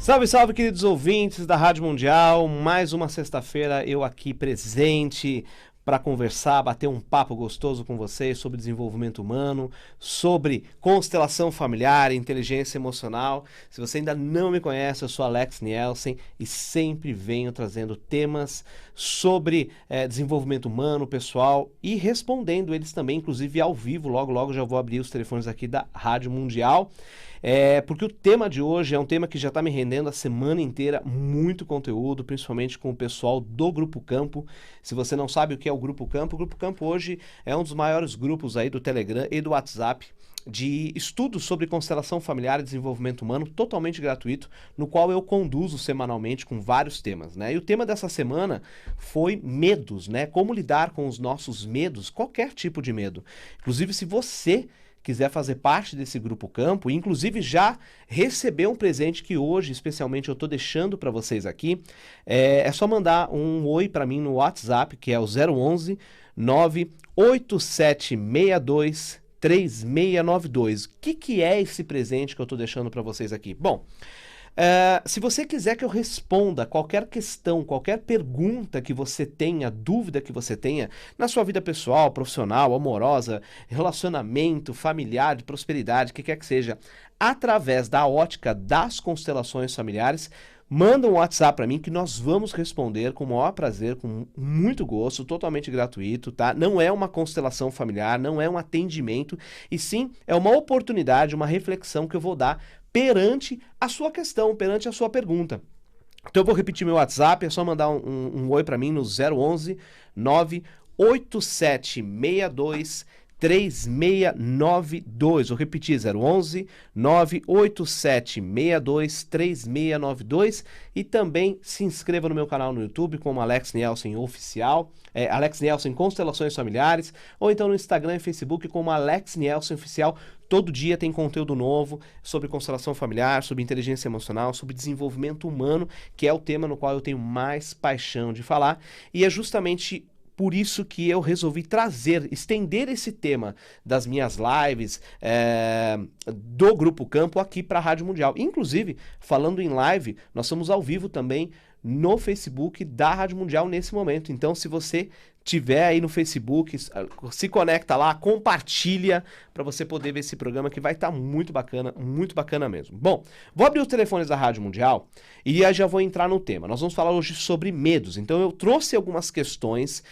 Salve, salve, queridos ouvintes da Rádio Mundial. Mais uma sexta-feira eu aqui presente para conversar, bater um papo gostoso com vocês sobre desenvolvimento humano, sobre constelação familiar, inteligência emocional. Se você ainda não me conhece, eu sou Alex Nielsen e sempre venho trazendo temas sobre desenvolvimento humano, pessoal, e respondendo eles também, inclusive ao vivo. Logo, logo já vou abrir os telefones aqui da Rádio Mundial. Porque o tema de hoje é um tema que já está me rendendo a semana inteira muito conteúdo, principalmente com o pessoal do Grupo Campo. Se você não sabe o que é o Grupo Campo hoje é um dos maiores grupos aí do Telegram e do WhatsApp de estudos sobre constelação familiar e desenvolvimento humano, totalmente gratuito, no qual eu conduzo semanalmente com vários temas, né? E o tema dessa semana foi medos, né? Como lidar com os nossos medos, qualquer tipo de medo. Inclusive, se você quiser fazer parte desse Grupo Campo, inclusive já receber um presente que hoje, especialmente, eu estou deixando para vocês aqui, é só mandar um oi para mim no WhatsApp, que é o 011 98762 3692. O que é esse presente que eu estou deixando para vocês aqui? Bom, se você quiser que eu responda qualquer questão, qualquer pergunta que você tenha, dúvida que você tenha na sua vida pessoal, profissional, amorosa, relacionamento, familiar, de prosperidade, o que quer que seja, através da ótica das constelações familiares, manda um WhatsApp para mim que nós vamos responder com o maior prazer, com muito gosto, totalmente gratuito, tá? Não é uma constelação familiar, não é um atendimento, e sim é uma oportunidade, uma reflexão que eu vou dar perante a sua questão, perante a sua pergunta. Então eu vou repetir meu WhatsApp, é só mandar um oi para mim no 011 98762 3692. Vou repetir, 011 98762 3692, e também se inscreva no meu canal no YouTube como Alex Nielsen Oficial, Alex Nielsen Constelações Familiares, ou então no Instagram e Facebook como Alex Nielsen Oficial. Todo dia tem conteúdo novo sobre constelação familiar, sobre inteligência emocional, sobre desenvolvimento humano, que é o tema no qual eu tenho mais paixão de falar, e é justamente por isso que eu resolvi estender esse tema das minhas lives, do Grupo Campo aqui para a Rádio Mundial. Inclusive, falando em live, nós estamos ao vivo também no Facebook da Rádio Mundial nesse momento. Então, se você tiver aí no Facebook, se conecta lá, compartilha para você poder ver esse programa que vai estar muito bacana mesmo. Bom, vou abrir os telefones da Rádio Mundial e aí já vou entrar no tema. Nós vamos falar hoje sobre medos. Então eu trouxe algumas questões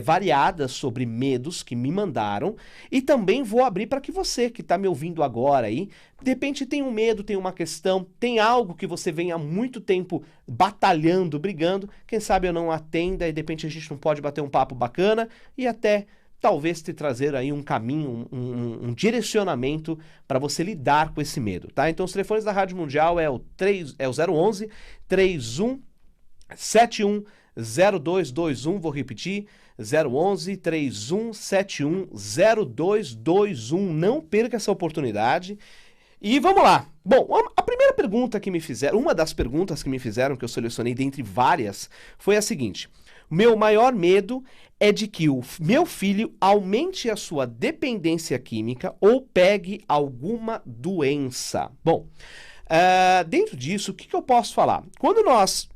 variadas sobre medos que me mandaram, e também vou abrir para que você que está me ouvindo agora aí, de repente tem um medo, tem uma questão, tem algo que você vem há muito tempo batalhando, brigando, quem sabe eu não atenda e de repente a gente não pode bater um papo bacana e até talvez te trazer aí um caminho, um direcionamento para você lidar com esse medo, tá? Então os telefones da Rádio Mundial é o 011 3171 0221, vou repetir, 011 3171 0221. Não perca essa oportunidade. E vamos lá. Bom, a primeira pergunta que me fizeram, uma das perguntas que me fizeram, que eu selecionei dentre várias, foi a seguinte: meu maior medo é de que o meu filho aumente a sua dependência química ou pegue alguma doença. Bom, dentro disso, o que eu posso falar? Quando nós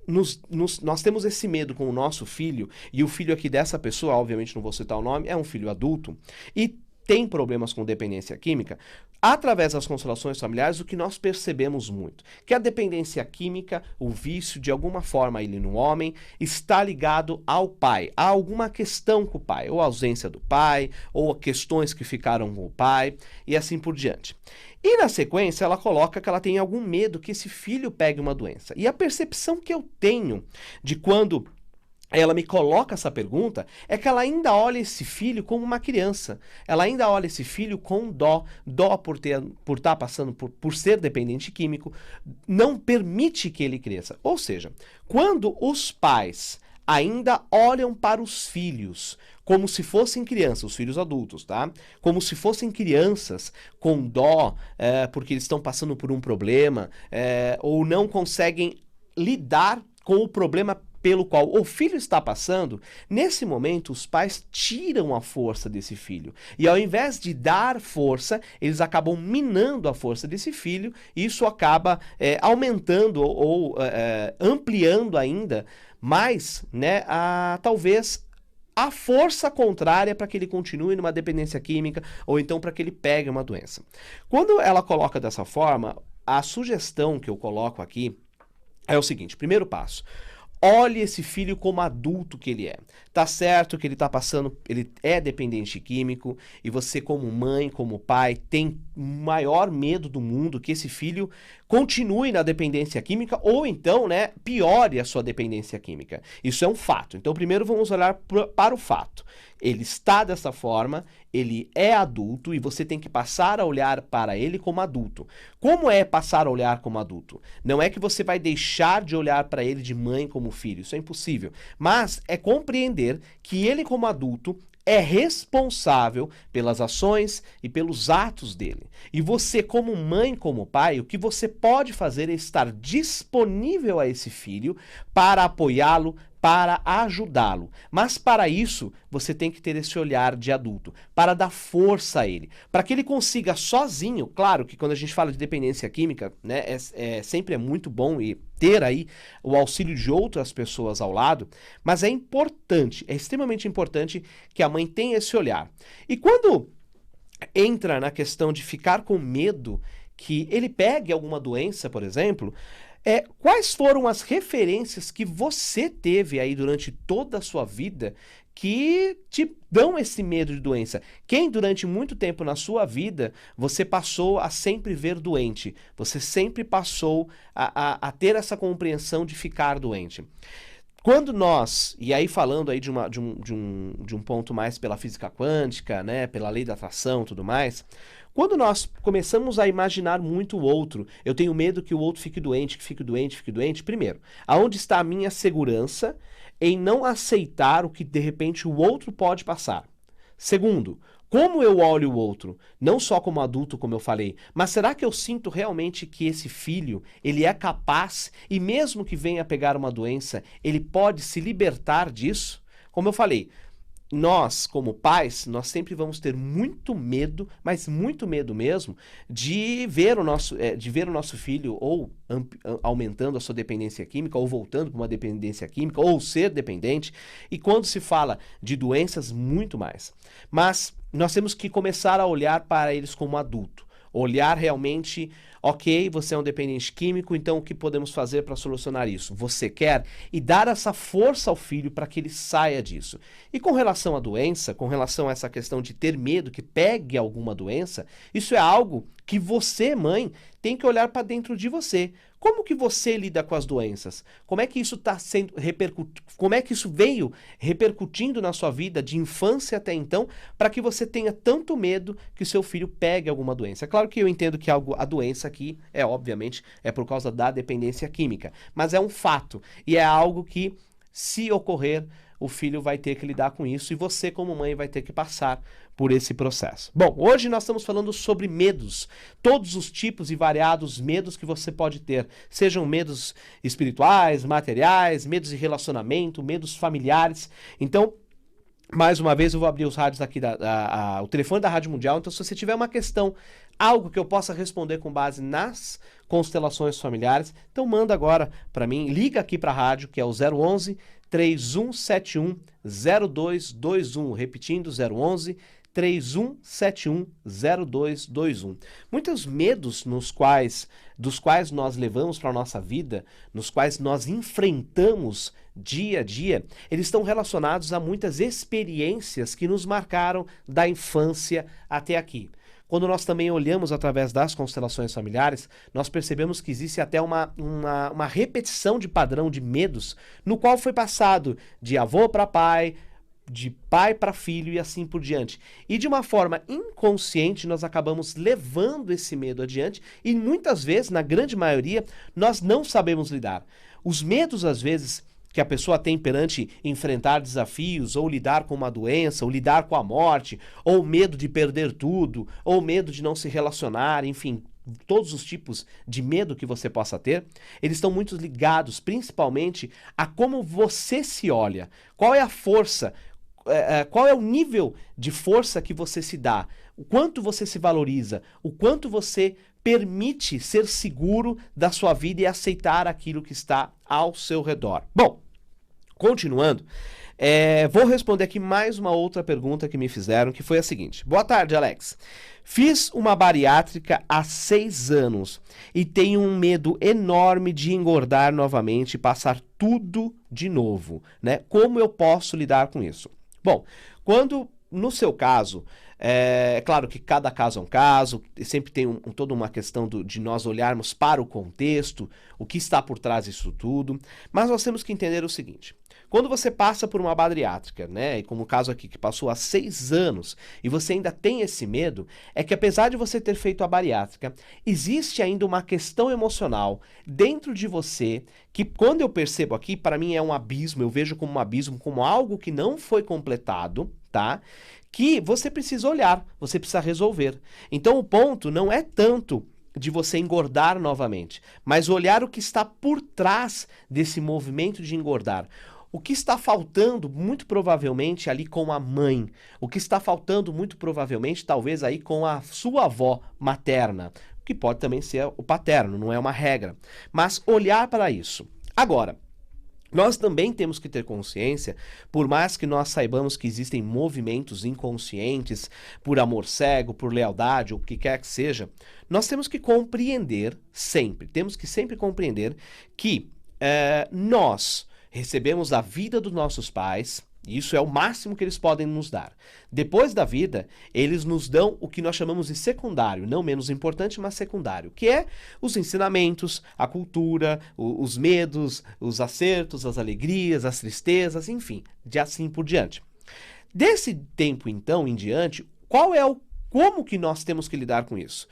temos esse medo com o nosso filho, e o filho aqui dessa pessoa, obviamente não vou citar o nome, é um filho adulto, e tem problemas com dependência química, através das constelações familiares, o que nós percebemos muito, que a dependência química, o vício, de alguma forma ele no homem, está ligado ao pai, há alguma questão com o pai, ou a ausência do pai, ou questões que ficaram com o pai, e assim por diante. E na sequência ela coloca que ela tem algum medo que esse filho pegue uma doença. E a percepção que eu tenho de quando ela me coloca essa pergunta é que ela ainda olha esse filho como uma criança. Ela ainda olha esse filho com dó por estar passando por ser dependente químico, não permite que ele cresça. Ou seja, quando os pais ainda olham para os filhos como se fossem crianças, os filhos adultos, tá? Como se fossem crianças com dó, porque eles estão passando por um problema, ou não conseguem lidar com o problema pelo qual o filho está passando, nesse momento os pais tiram a força desse filho. E ao invés de dar força, eles acabam minando a força desse filho, e isso acaba aumentando ou ampliando ainda mais, né, talvez a força contrária para que ele continue numa dependência química ou então para que ele pegue uma doença. Quando ela coloca dessa forma, a sugestão que eu coloco aqui é o seguinte: primeiro passo, olhe esse filho como adulto que ele é. Tá certo que ele tá passando, ele é dependente químico e você como mãe, como pai, tem o maior medo do mundo que esse filho continue na dependência química ou então, né, piore a sua dependência química. Isso é um fato. Então primeiro vamos olhar para o fato. Ele está dessa forma, ele é adulto e você tem que passar a olhar para ele como adulto. Como é passar a olhar como adulto? Não é que você vai deixar de olhar para ele de mãe como filho, isso é impossível. Mas é compreender que ele como adulto é responsável pelas ações e pelos atos dele. E você como mãe, como pai, o que você pode fazer é estar disponível a esse filho para apoiá-lo, para ajudá-lo. Mas para isso, você tem que ter esse olhar de adulto, para dar força a ele, para que ele consiga sozinho. Claro que quando a gente fala de dependência química, né, sempre é muito bom e ter aí o auxílio de outras pessoas ao lado, mas é importante, é extremamente importante que a mãe tenha esse olhar. E quando entra na questão de ficar com medo que ele pegue alguma doença, por exemplo, quais foram as referências que você teve aí durante toda a sua vida que te dão esse medo de doença? Quem durante muito tempo na sua vida você passou a sempre ver doente? Você sempre passou a ter essa compreensão de ficar doente? Quando nós, e aí falando aí de um ponto mais pela física quântica, né, pela lei da atração e tudo mais, quando nós começamos a imaginar muito o outro, eu tenho medo que o outro fique doente, fique doente, primeiro, aonde está a minha segurança em não aceitar o que de repente o outro pode passar? Segundo, como eu olho o outro, não só como adulto, como eu falei, mas será que eu sinto realmente que esse filho, ele é capaz, e mesmo que venha pegar uma doença, ele pode se libertar disso? Como eu falei, nós, como pais, nós sempre vamos ter muito medo, mas muito medo mesmo, de ver o nosso filho ou aumentando a sua dependência química, ou voltando para uma dependência química, ou ser dependente, e quando se fala de doenças, muito mais. Mas nós temos que começar a olhar para eles como adulto. Olhar realmente, ok, você é um dependente químico, então o que podemos fazer para solucionar isso? Você quer? E dar essa força ao filho para que ele saia disso. E com relação à doença, com relação a essa questão de ter medo que pegue alguma doença, isso é algo que você, mãe, tem que olhar para dentro de você. Como que você lida com as doenças? Como é que isso está sendo como é que isso veio repercutindo na sua vida de infância até então, para que você tenha tanto medo que o seu filho pegue alguma doença? É claro que eu entendo que a doença aqui obviamente por causa da dependência química, mas é um fato e é algo que, se ocorrer, o filho vai ter que lidar com isso e você, como mãe, vai ter que passar por esse processo. Bom, hoje nós estamos falando sobre medos, todos os tipos e variados medos que você pode ter, sejam medos espirituais, materiais, medos de relacionamento, medos familiares. Então, mais uma vez eu vou abrir os rádios aqui, o telefone da Rádio Mundial, então se você tiver uma questão, algo que eu possa responder com base nas constelações familiares, então manda agora para mim, liga aqui para a rádio, que é o 011 3171 0221, repetindo, 011 3171 0221. Muitos medos dos quais nós levamos para a nossa vida, nos quais nós enfrentamos dia a dia, eles estão relacionados a muitas experiências que nos marcaram da infância até aqui. Quando nós também olhamos através das constelações familiares, nós percebemos que existe até uma repetição de padrão de medos, no qual foi passado de avô para pai, de pai para filho e assim por diante. E de uma forma inconsciente, nós acabamos levando esse medo adiante e muitas vezes, na grande maioria, nós não sabemos lidar. Os medos, às vezes, que a pessoa tem perante enfrentar desafios, ou lidar com uma doença, ou lidar com a morte, ou medo de perder tudo, ou medo de não se relacionar, enfim, todos os tipos de medo que você possa ter, eles estão muito ligados principalmente a como você se olha, qual é a força, qual é o nível de força que você se dá, o quanto você se valoriza, o quanto você permite ser seguro da sua vida e aceitar aquilo que está ao seu redor. Bom, continuando, vou responder aqui mais uma outra pergunta que me fizeram, que foi a seguinte. Boa tarde, Alex. Fiz uma bariátrica há 6 anos e tenho um medo enorme de engordar novamente e passar tudo de novo, né? Como eu posso lidar com isso? Bom, no seu caso, é claro que cada caso é um caso, sempre tem toda uma questão de nós olharmos para o contexto, o que está por trás disso tudo, mas nós temos que entender o seguinte. Quando você passa por uma bariátrica, né, e como o caso aqui que passou há 6 anos e você ainda tem esse medo, é que apesar de você ter feito a bariátrica, existe ainda uma questão emocional dentro de você que quando eu percebo aqui, para mim é um abismo, eu vejo como um abismo, como algo que não foi completado, tá? Que você precisa olhar, você precisa resolver. Então o ponto não é tanto de você engordar novamente, mas olhar o que está por trás desse movimento de engordar. O que está faltando, muito provavelmente, ali com a mãe. O que está faltando, muito provavelmente, talvez aí com a sua avó materna. Que pode também ser o paterno, não é uma regra. Mas olhar para isso. Agora, nós também temos que ter consciência, por mais que nós saibamos que existem movimentos inconscientes, por amor cego, por lealdade, ou o que quer que seja, nós temos que compreender sempre, temos que sempre compreender que nós recebemos a vida dos nossos pais, e isso é o máximo que eles podem nos dar. Depois da vida, eles nos dão o que nós chamamos de secundário, não menos importante, mas secundário, que é os ensinamentos, a cultura, os medos, os acertos, as alegrias, as tristezas, enfim, de assim por diante. Desse tempo, então, em diante, como que nós temos que lidar com isso?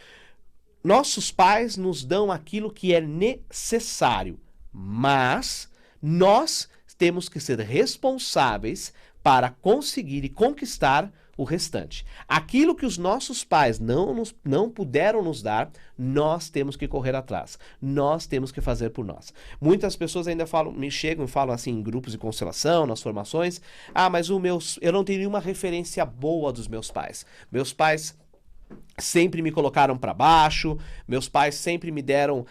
Nossos pais nos dão aquilo que é necessário, mas nós temos que ser responsáveis para conseguir e conquistar o restante. Aquilo que os nossos pais não puderam nos dar, nós temos que correr atrás. Nós temos que fazer por nós. Muitas pessoas ainda me chegam e falam assim em grupos de constelação, nas formações, mas eu não tenho nenhuma referência boa dos meus pais. Meus pais sempre me colocaram para baixo, meus pais sempre me deram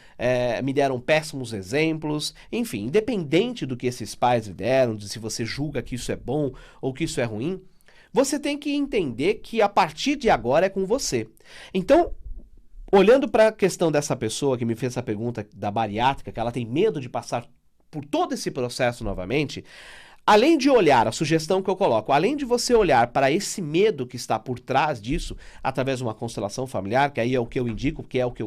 péssimos exemplos, enfim, independente do que esses pais lhe deram, de se você julga que isso é bom ou que isso é ruim, você tem que entender que a partir de agora é com você. Então, olhando para a questão dessa pessoa que me fez essa pergunta da bariátrica, que ela tem medo de passar por todo esse processo novamente, além de olhar, a sugestão que eu coloco, além de você olhar para esse medo que está por trás disso, através de uma constelação familiar, que aí é o que eu indico, que é o que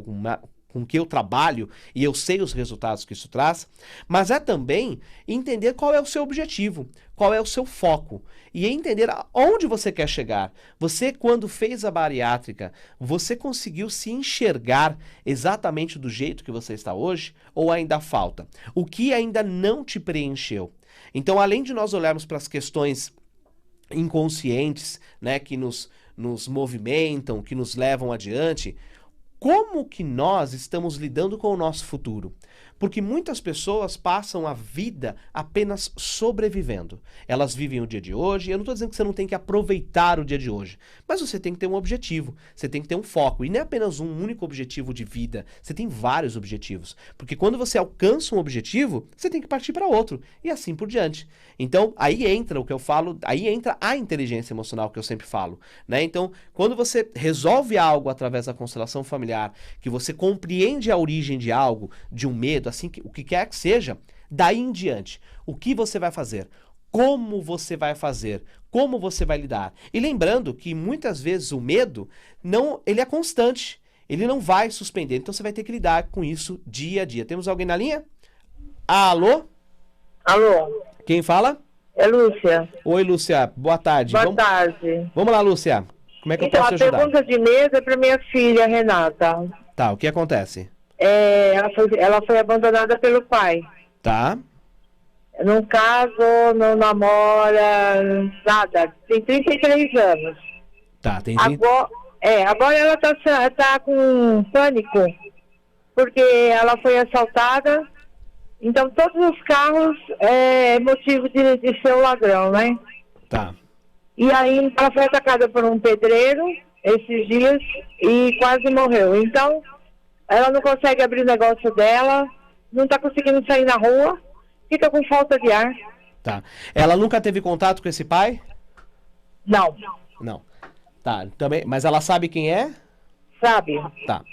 com que eu trabalho e eu sei os resultados que isso traz, mas é também entender qual é o seu objetivo, qual é o seu foco e entender aonde você quer chegar. Você, quando fez a bariátrica, você conseguiu se enxergar exatamente do jeito que você está hoje ou ainda falta? O que ainda não te preencheu? Então, além de nós olharmos para as questões inconscientes, né, que nos movimentam, que nos levam adiante, como que nós estamos lidando com o nosso futuro? Porque muitas pessoas passam a vida apenas sobrevivendo. Elas vivem o dia de hoje, eu não estou dizendo que você não tem que aproveitar o dia de hoje, mas você tem que ter um objetivo, você tem que ter um foco, e não é apenas um único objetivo de vida, você tem vários objetivos. Porque quando você alcança um objetivo, você tem que partir para outro, e assim por diante. Então, aí entra o que eu falo, aí entra a inteligência emocional que eu sempre falo, né? Então, quando você resolve algo através da constelação familiar, que você compreende a origem de algo, de um medo, assim, o que quer que seja, daí em diante, o que você vai fazer? Como você vai fazer? Como você vai lidar? E lembrando que muitas vezes o medo, ele é constante, ele não vai suspender, então você vai ter que lidar com isso dia a dia. Temos alguém na linha? Alô? Alô? Quem fala? É Lúcia. Oi, Lúcia, boa tarde. Boa tarde. Vamos lá, Lúcia. Como é que eu posso te Então, a ajudar? pergunta de mesa é para minha filha, Renata. Tá, o que acontece? Ela foi abandonada pelo pai. Tá. Não casa, não namora, nada. Tem 33 anos. Tá, tem Agora ela tá com pânico, porque ela foi assaltada. Então, todos os carros é motivo de ser um ladrão, né? Tá. E aí, ela foi atacada por um pedreiro esses dias e quase morreu. Então, ela não consegue abrir o negócio dela, não está conseguindo sair na rua, fica com falta de ar. Tá. Ela nunca teve contato com esse pai? Não, Não. Tá, também, mas ela sabe quem é? sabe? Tá.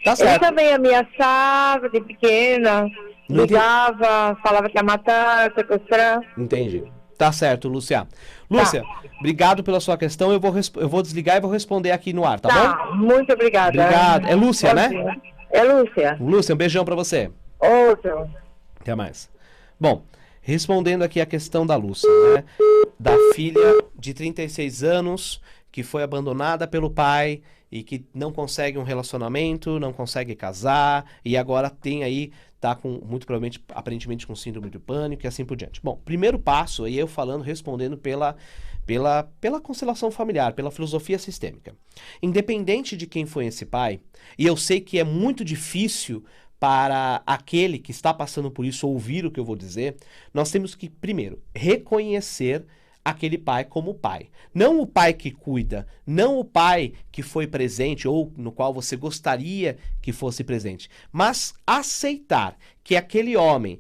Tá Ele certo. também ameaçava de pequena, Não entendi. ligava, falava que ia matar, sequestrar. Entendi. Tá certo, Lúcia. Lúcia, obrigado pela sua questão. Eu vou desligar e vou responder aqui no ar, tá bom? Muito obrigada. Obrigado. É Lúcia, né? É Lúcia. Lúcia, um beijão pra você. Outro. Até mais. Bom, respondendo aqui a questão da Lúcia, né? Da filha de 36 anos que foi abandonada pelo pai e que não consegue um relacionamento, não consegue casar e agora tem aí, tá com, muito provavelmente, aparentemente com síndrome do pânico e assim por diante. Bom, primeiro passo, aí eu falando, respondendo pela constelação familiar, pela filosofia sistêmica. Independente de quem foi esse pai, e eu sei que é muito difícil para aquele que está passando por isso ouvir o que eu vou dizer, nós temos que, primeiro, reconhecer aquele pai como pai. Não o pai que cuida, não o pai que foi presente ou no qual você gostaria que fosse presente, mas aceitar que aquele homem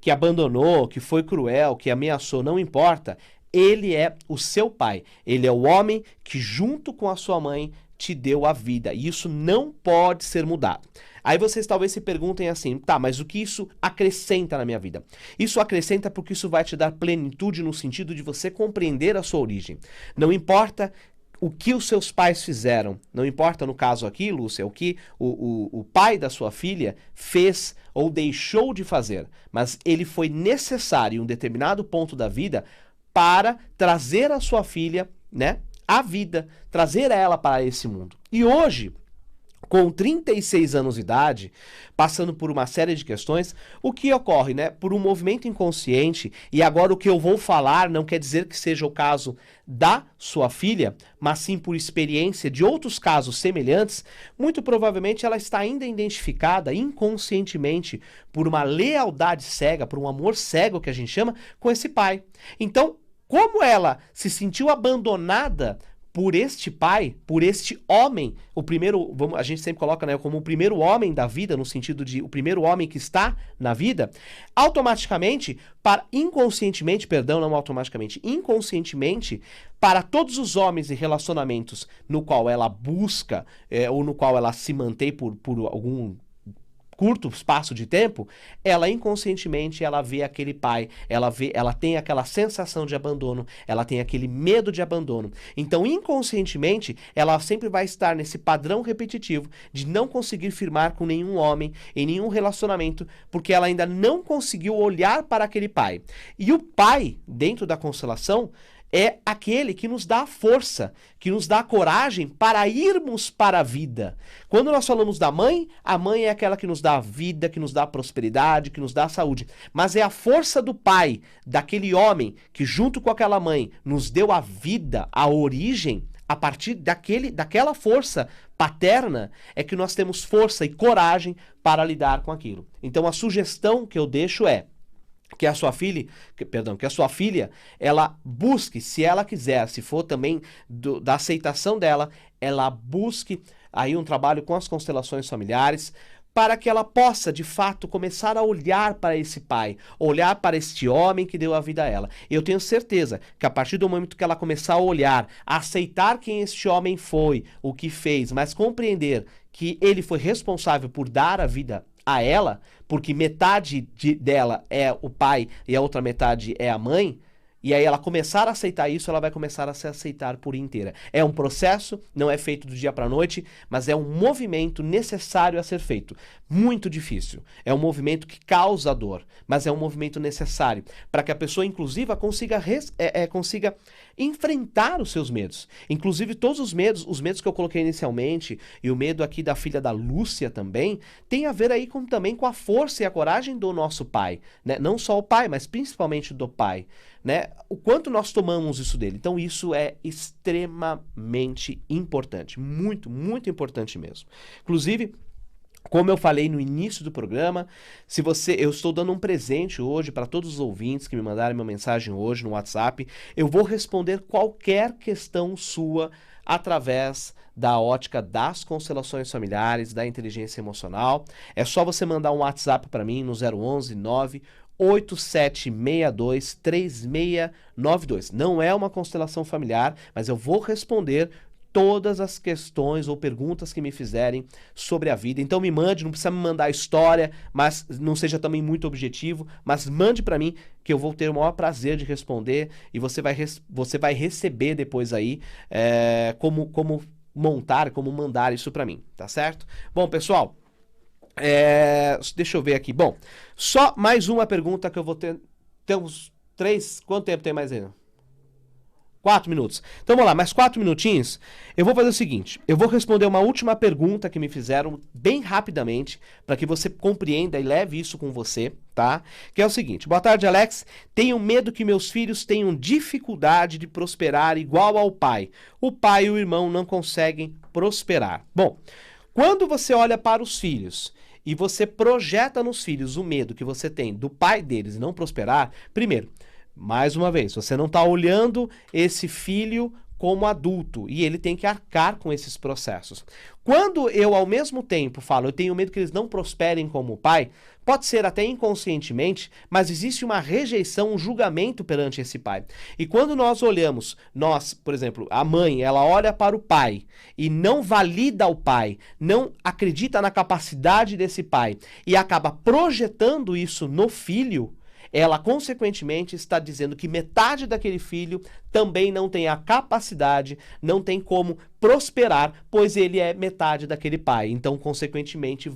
que abandonou, que foi cruel, que ameaçou, não importa, ele é o seu pai. Ele é o homem que junto com a sua mãe te deu a vida. E isso não pode ser mudado. Aí vocês talvez se perguntem assim, tá, mas o que isso acrescenta na minha vida? Isso acrescenta porque isso vai te dar plenitude no sentido de você compreender a sua origem. Não importa o que os seus pais fizeram, não importa no caso aqui, Lúcia, o que o pai da sua filha fez ou deixou de fazer, mas ele foi necessário em um determinado ponto da vida para trazer a sua filha, né, à vida, trazer ela para esse mundo. E hoje, com 36 anos de idade, passando por uma série de questões, o que ocorre, né? Por um movimento inconsciente, e agora o que eu vou falar não quer dizer que seja o caso da sua filha, mas sim por experiência de outros casos semelhantes, muito provavelmente ela está ainda identificada inconscientemente por uma lealdade cega, por um amor cego que a gente chama, com esse pai. Então, como ela se sentiu abandonada por este pai, por este homem, o primeiro, a gente sempre coloca, né, como o primeiro homem da vida, no sentido de o primeiro homem que está na vida, automaticamente, inconscientemente, para todos os homens e relacionamentos no qual ela busca, ou no qual ela se mantém por algum curto espaço de tempo, ela inconscientemente ela vê aquele pai, ela tem aquela sensação de abandono, ela tem aquele medo de abandono. Então, inconscientemente, ela sempre vai estar nesse padrão repetitivo de não conseguir firmar com nenhum homem em nenhum relacionamento, porque ela ainda não conseguiu olhar para aquele pai. E o pai, dentro da constelação, é aquele que nos dá a força, que nos dá a coragem para irmos para a vida. Quando nós falamos da mãe, a mãe é aquela que nos dá a vida, que nos dá a prosperidade, que nos dá a saúde. Mas é a força do pai, daquele homem que junto com aquela mãe nos deu a vida, a origem, a partir daquela força paterna é que nós temos força e coragem para lidar com aquilo. Então a sugestão que eu deixo é que a sua filha, ela busque, se ela quiser, se for também da aceitação dela, ela busque aí um trabalho com as constelações familiares, para que ela possa, de fato, começar a olhar para esse pai, olhar para este homem que deu a vida a ela. Eu tenho certeza que a partir do momento que ela começar a olhar, a aceitar quem este homem foi, o que fez, mas compreender que ele foi responsável por dar a vida a ela, porque metade dela é o pai e a outra metade é a mãe, e aí ela começar a aceitar isso, ela vai começar a se aceitar por inteira. É um processo, não é feito do dia para a noite, mas é um movimento necessário a ser feito. Muito difícil. É um movimento que causa dor, mas é um movimento necessário para que a pessoa, inclusive, consiga enfrentar os seus medos. Inclusive, todos os medos que eu coloquei inicialmente, e o medo aqui da filha da Lúcia também, tem a ver aí também com a força e a coragem do nosso pai, né? Não só o pai, mas principalmente do pai. né? O quanto nós tomamos isso dele. Então isso é extremamente importante, muito, muito importante mesmo. Inclusive, como eu falei no início do programa, eu estou dando um presente hoje para todos os ouvintes que me mandarem uma mensagem hoje no WhatsApp. Eu vou responder qualquer questão sua através da ótica das constelações familiares, da inteligência emocional. É só você mandar um WhatsApp para mim no 011 98762 3692. Não é uma constelação familiar, mas eu vou responder todas as questões ou perguntas que me fizerem sobre a vida. Então me mande, não precisa me mandar história, mas não seja também muito objetivo, mas mande para mim que eu vou ter o maior prazer de responder e você vai receber depois aí como montar, como mandar isso para mim, tá certo? Bom, pessoal, deixa eu ver aqui. Bom, só mais uma pergunta que eu vou ter. Temos 3, quanto tempo tem mais aí? 4 minutos. Então vamos lá, mais 4 minutinhos. Eu vou fazer o seguinte, eu vou responder uma última pergunta que me fizeram bem rapidamente, para que você compreenda e leve isso com você, tá? Que é o seguinte: boa tarde, Alex. Tenho medo que meus filhos tenham dificuldade de prosperar igual ao pai. O pai e o irmão não conseguem prosperar. Bom, quando você olha para os filhos e você projeta nos filhos o medo que você tem do pai deles não prosperar, primeiro, mais uma vez, você não está olhando esse filho como adulto e ele tem que arcar com esses processos. Quando eu, ao mesmo tempo, falo, eu tenho medo que eles não prosperem como pai, pode ser até inconscientemente, mas existe uma rejeição, um julgamento perante esse pai. E quando nós olhamos, por exemplo, a mãe, ela olha para o pai e não valida o pai, não acredita na capacidade desse pai e acaba projetando isso no filho, ela, consequentemente, está dizendo que metade daquele filho também não tem a capacidade, não tem como prosperar, pois ele é metade daquele pai. Então, consequentemente,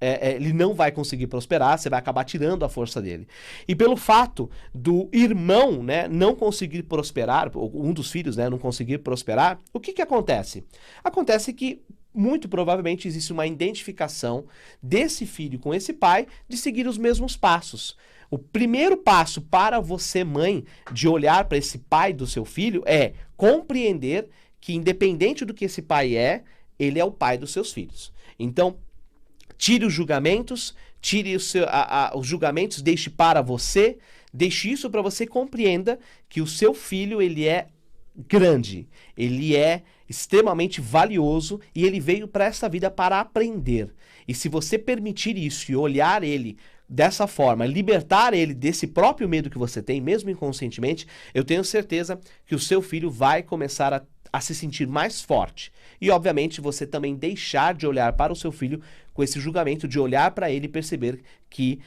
ele não vai conseguir prosperar, você vai acabar tirando a força dele. E pelo fato do irmão, né, não conseguir prosperar, um dos filhos, né, não conseguir prosperar, o que acontece? Acontece que muito provavelmente existe uma identificação desse filho com esse pai de seguir os mesmos passos. O primeiro passo para você, mãe, de olhar para esse pai do seu filho é compreender que, independente do que esse pai é, ele é o pai dos seus filhos. Então, tire os julgamentos, os julgamentos, deixe para você, deixe isso para você, compreenda que o seu filho, ele é grande, ele é extremamente valioso e ele veio para essa vida para aprender. E se você permitir isso e olhar ele dessa forma, libertar ele desse próprio medo que você tem, mesmo inconscientemente, eu tenho certeza que o seu filho vai começar a se sentir mais forte. E, obviamente, você também deixar de olhar para o seu filho com esse julgamento, de olhar para ele e perceber que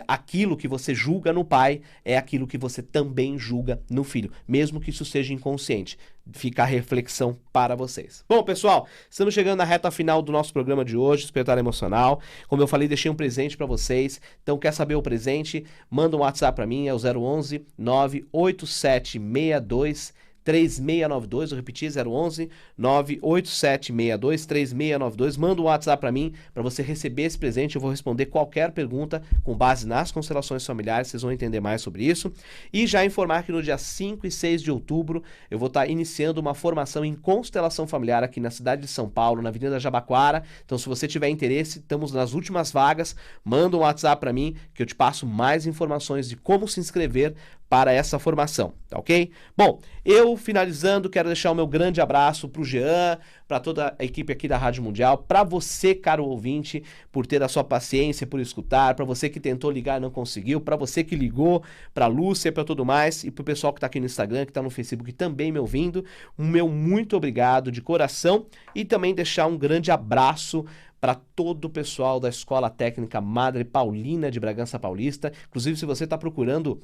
aquilo que você julga no pai é aquilo que você também julga no filho, mesmo que isso seja inconsciente. Fica a reflexão para vocês. Bom, pessoal, estamos chegando na reta final do nosso programa de hoje, Despertar Emocional. Como eu falei, deixei um presente para vocês. Então, quer saber o presente? Manda um WhatsApp para mim, é o 011 98762 3692, eu repeti, 011 98762 3692. Manda um WhatsApp para mim para você receber esse presente. Eu vou responder qualquer pergunta com base nas constelações familiares, vocês vão entender mais sobre isso. E já informar que no dia 5 e 6 de outubro eu vou estar iniciando uma formação em constelação familiar aqui na cidade de São Paulo, na Avenida Jabaquara. Então, se você tiver interesse, estamos nas últimas vagas, manda um WhatsApp para mim que eu te passo mais informações de como se inscrever para essa formação, tá ok? Bom, eu finalizando, quero deixar o meu grande abraço para o Jean, para toda a equipe aqui da Rádio Mundial, para você, caro ouvinte, por ter a sua paciência, por escutar, para você que tentou ligar e não conseguiu, para você que ligou, para a Lúcia, para tudo mais, e para o pessoal que está aqui no Instagram, que está no Facebook também me ouvindo, um meu muito obrigado de coração, e também deixar um grande abraço para todo o pessoal da Escola Técnica Madre Paulina de Bragança Paulista. Inclusive, se você está procurando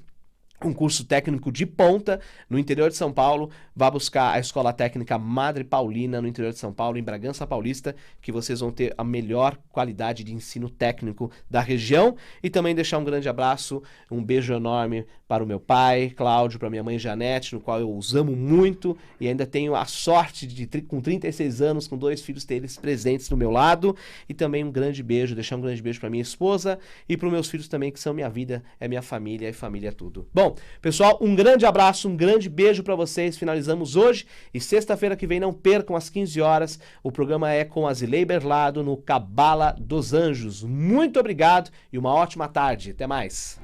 um curso técnico de ponta no interior de São Paulo, vá buscar a Escola Técnica Madre Paulina no interior de São Paulo, em Bragança Paulista, que vocês vão ter a melhor qualidade de ensino técnico da região. E também deixar um grande abraço, um beijo enorme para o meu pai, Cláudio, para minha mãe Janete, no qual eu os amo muito e ainda tenho a sorte de, com 36 anos, com 2 filhos, ter eles presentes do meu lado. E também um grande beijo, deixar um grande beijo para minha esposa e para os meus filhos também, que são minha vida, é minha família e família é tudo. Bom, Bom, pessoal, um grande abraço, um grande beijo para vocês. Finalizamos hoje e sexta-feira que vem não percam às 15 horas. O programa é com a Zilei Berlado no Cabala dos Anjos. Muito obrigado e uma ótima tarde. Até mais.